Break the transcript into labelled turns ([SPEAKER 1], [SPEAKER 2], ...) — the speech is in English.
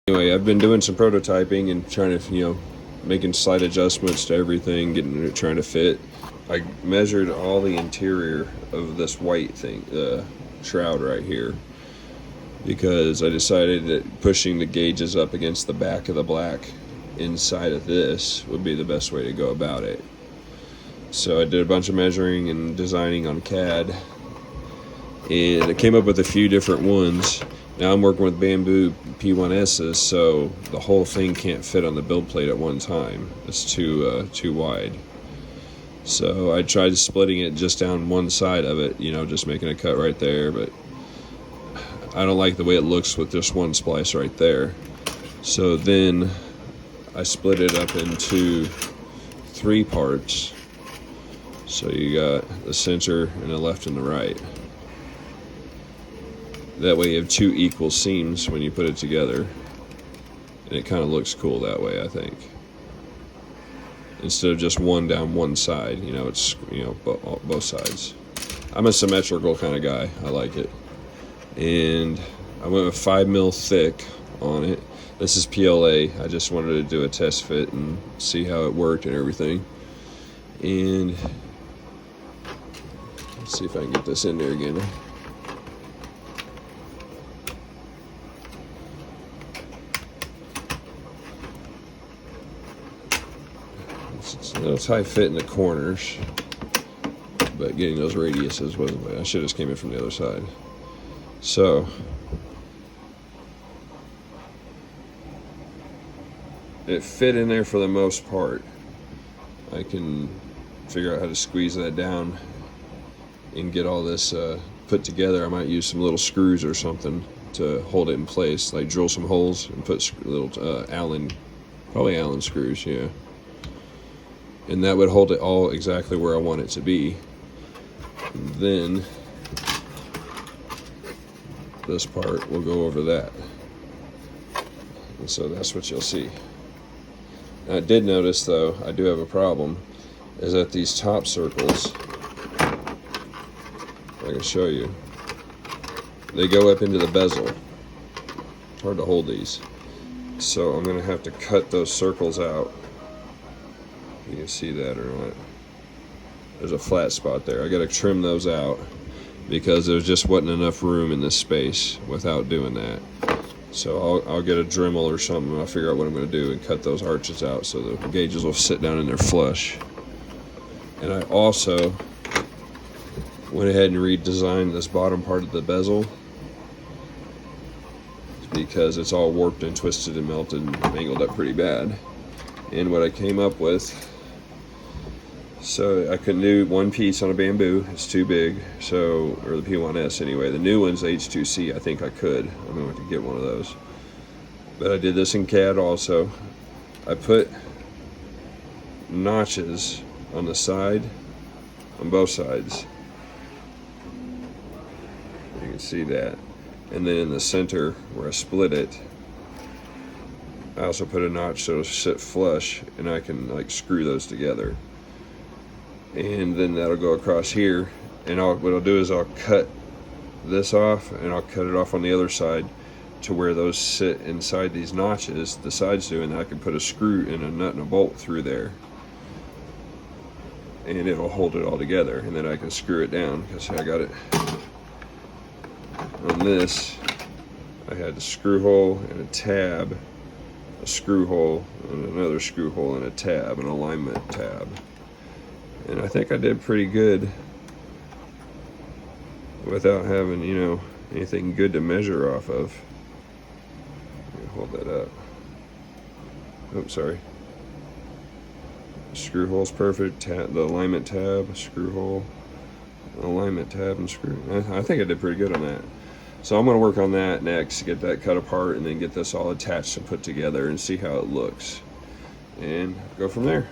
[SPEAKER 1] Anyway, I've been doing some prototyping and trying to, making slight adjustments to everything, getting it trying to fit. I measured all the interior of this white thing, the shroud right here, because I decided that pushing the gauges up against the back of the black inside of this would be the best way to go about it. So I did a bunch of measuring and designing on CAD, and I came up with a few different ones. Now I'm working with Bambu P1S's, so the whole thing can't fit on the build plate at one time. It's too wide. So I tried splitting it just down one side of it, just making a cut right there, but I don't like the way it looks with just one splice right there. So then I split it up into 3 parts. So you got the center and the left and the right. That way you have 2 equal seams when you put it together. And it kind of looks cool that way, I think. Instead of just one down one side, it's, both sides. I'm a symmetrical kind of guy. I like it. And I went with 5 mil thick on it. This is PLA. I just wanted to do a test fit and see how it worked and everything. And let's see if I can get this in there again. It's a little tight fit in the corners, but getting those radiuses wasn't bad. I should have just came in from the other side. So it fit in there for the most part. I can figure out how to squeeze that down and get all this put together. I might use some little screws or something to hold it in place, like drill some holes and put little probably Allen screws, yeah. And that would hold it all exactly where I want it to be. And then this part will go over that. And so that's what you'll see. Now, I did notice, though, I do have a problem, is that these top circles, I can show you, they go up into the bezel. It's hard to hold these. So I'm going to have to cut those circles out. You can see that or not. There's a flat spot there. I got to trim those out because there just wasn't enough room in this space without doing that. So I'll get a Dremel or something. I'll figure out what I'm going to do and cut those arches out so the gauges will sit down in there flush. And I also went ahead and redesigned this bottom part of the bezel because it's all warped and twisted and melted and angled up pretty bad. And what I came up with, so I couldn't do one piece on a Bambu, it's too big, so, or the P1S anyway. The new one's the H2C, I think I could. I'm going to get one of those. But I did this in CAD also. I put notches on the side, on both sides. You can see that. And then in the center where I split it, I also put a notch so it'll sit flush and I can like screw those together. And then that'll go across here, and what I'll do is I'll cut this off and I'll cut it off on the other side to where those sit inside these notches, the sides do, and I can put a screw and a nut and a bolt through there and it'll hold it all together, and then I can screw it down because I got it on this. I had a screw hole and a tab, a screw hole and another screw hole and a tab, an alignment tab. And I think I did pretty good without having, anything good to measure off of. Let me hold that up. Oops, sorry. Screw hole's perfect. The alignment tab, screw hole, alignment tab, and screw. I think I did pretty good on that. So I'm going to work on that next, get that cut apart, and then get this all attached and put together and see how it looks. And go from there.